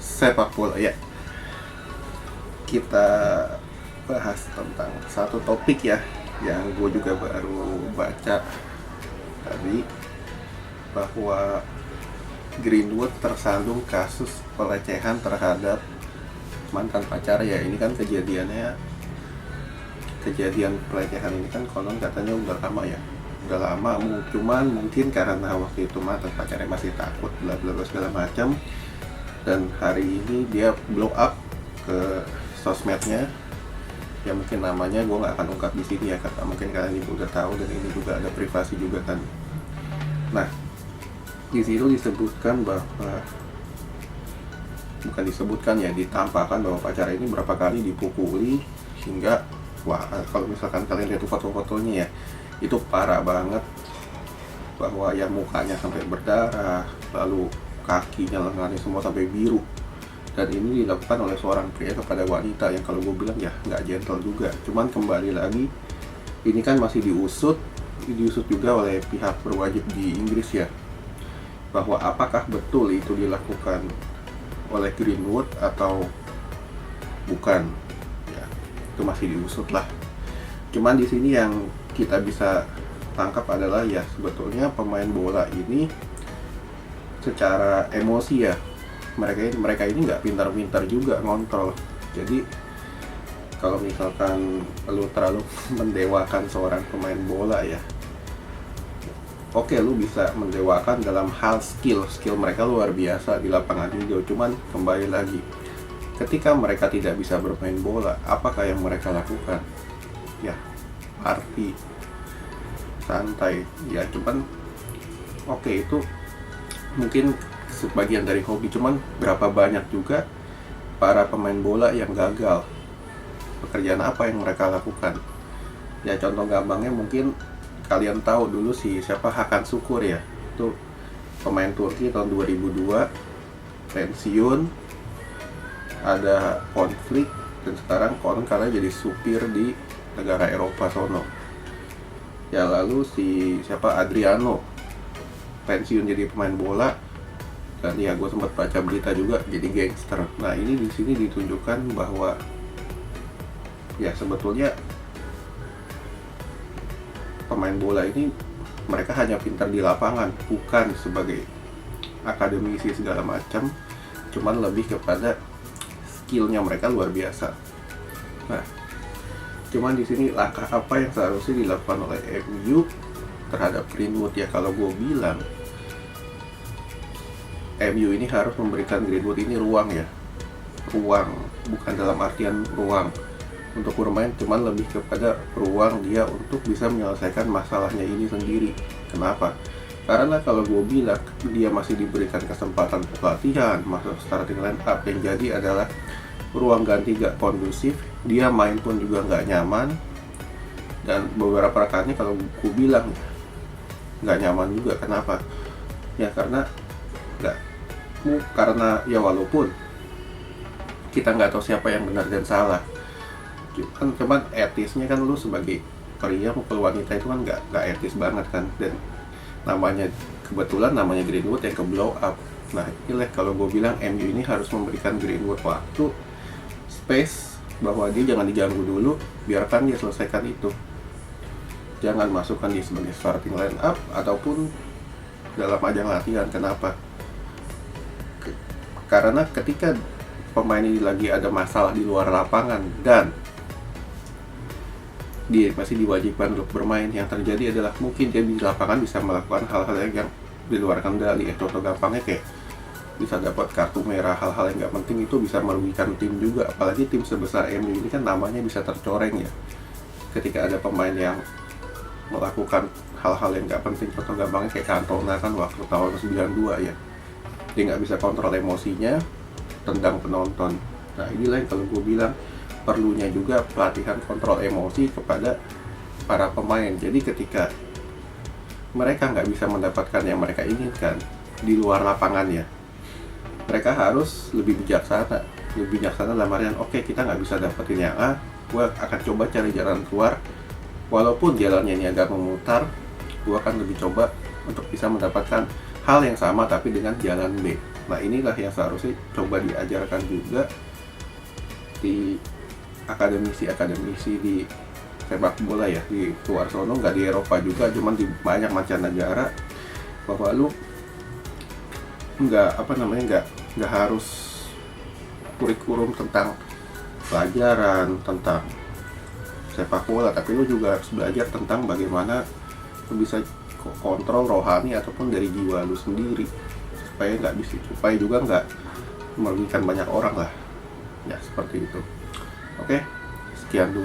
sepak bola ya. Kita bahas tentang satu topik ya, yang gue juga baru baca tadi, bahwa Greenwood tersandung kasus pelecehan terhadap mantan pacar ya. Ini kan kejadian pelecehan ini kan konon katanya udah lama ya, udah lama, cuman mungkin karena waktu itu mantan pacarnya masih takut bla bla bla segala macam, dan hari ini dia blow up ke sosmednya ya. Mungkin namanya gue nggak akan ungkap di sini ya, karena mungkin kalian juga udah tahu, dan ini juga ada privasi juga kan. Nah, di situ disebutkan bahwa, bukan disebutkan ya, ditampakkan bahwa pacar ini berapa kali dipukuli hingga, wah, kalau misalkan kalian lihat foto-fotonya ya, itu parah banget, bahwa ya mukanya sampai berdarah, lalu kakinya, lengannya semua sampai biru. Dan ini dilakukan oleh seorang pria kepada wanita yang kalau gue bilang ya nggak gentle juga. Cuman kembali lagi, ini kan masih diusut juga oleh pihak berwajib di Inggris ya, bahwa apakah betul itu dilakukan oleh Greenwood atau bukan ya, itu masih diusut lah. Cuman di sini yang kita bisa tangkap adalah ya, sebetulnya pemain bola ini secara emosi ya, mereka ini nggak pintar-pintar juga ngontrol. Jadi kalau misalkan lu terlalu mendewakan seorang pemain bola ya, oke, lu bisa mendewakan dalam hal skill mereka luar biasa di lapangan hijau. Cuman kembali lagi, ketika mereka tidak bisa bermain bola, apakah yang mereka lakukan? Ya, party, santai ya. Cuman oke, itu mungkin sebagian dari hobi, cuman berapa banyak juga para pemain bola yang gagal. Pekerjaan apa yang mereka lakukan? Ya, contoh gampangnya mungkin kalian tahu dulu siapa, Hakan Şükür ya. Itu pemain Turki tahun 2002, pensiun, ada konflik, dan sekarang konon karena jadi supir di negara Eropa sono. Ya, lalu siapa, Adriano, pensiun jadi pemain bola, dan ya gue sempat baca berita juga jadi gangster. Nah, ini di sini ditunjukkan bahwa ya sebetulnya pemain bola ini mereka hanya pintar di lapangan, bukan sebagai akademisi segala macam, cuman lebih kepada skillnya mereka luar biasa. Nah, cuman di sini langkah apa yang seharusnya dilakukan oleh MU terhadap Greenwood ya? Kalau gue bilang, MU ini harus memberikan Greenwood ini ruang ya, ruang, bukan dalam artian ruang untuk bermain, cuman lebih kepada ruang dia untuk bisa menyelesaikan masalahnya ini sendiri. Kenapa? Karena kalau gue bilang dia masih diberikan kesempatan pelatihan, masuk starting line up, yang jadi adalah ruang ganti gak kondusif, dia main pun juga nggak nyaman, dan beberapa rekannya kalau gue bilang nggak nyaman juga. Kenapa? Ya karena ya walaupun kita nggak tahu siapa yang benar dan salah, cuman etisnya kan, lu sebagai pria maupun wanita itu kan nggak etis banget kan. Dan kebetulan namanya Greenwood yang ke blow up. Nah, inilah kalau gue bilang MU ini harus memberikan Greenwood waktu, space, bahwa dia jangan diganggu dulu, biarkan dia selesaikan itu. Jangan masukkan dia sebagai starting line up ataupun dalam ajang latihan. Kenapa? Karena ketika pemain ini lagi ada masalah di luar lapangan dan dia masih diwajibkan untuk bermain, yang terjadi adalah mungkin dia di lapangan bisa melakukan hal-hal yang di luar kendali. Contoh gampangnya kayak bisa dapat kartu merah, hal-hal yang nggak penting, itu bisa merugikan tim juga. Apalagi tim sebesar MU ini kan namanya bisa tercoreng ya, ketika ada pemain yang melakukan hal-hal yang nggak penting. Contoh gampangnya kayak Cantona kan waktu tahun 92 ya, dia nggak bisa kontrol emosinya, tendang penonton. Nah, inilah yang kalau gue bilang perlunya juga pelatihan kontrol emosi kepada para pemain. Jadi ketika mereka nggak bisa mendapatkan yang mereka inginkan di luar lapangan ya, mereka harus lebih bijaksana dalam artian, oke, kita nggak bisa dapetin yang A, gue akan coba cari jalan keluar, walaupun jalannya ini agak memutar, gue akan lebih coba untuk bisa mendapatkan hal yang sama tapi dengan jalan B. Nah inilah yang seharusnya coba diajarkan juga di akademisi di sepak bola ya, di luar sono, nggak di Eropa juga, cuman di banyak mancanegara, bahwa lu nggak harus kurikulum tentang pelajaran tentang sepak bola, tapi lu juga harus belajar tentang bagaimana lu bisa kontrol rohani ataupun dari jiwa lu sendiri, supaya juga nggak merugikan banyak orang lah ya, seperti itu. Oke, sekian dulu.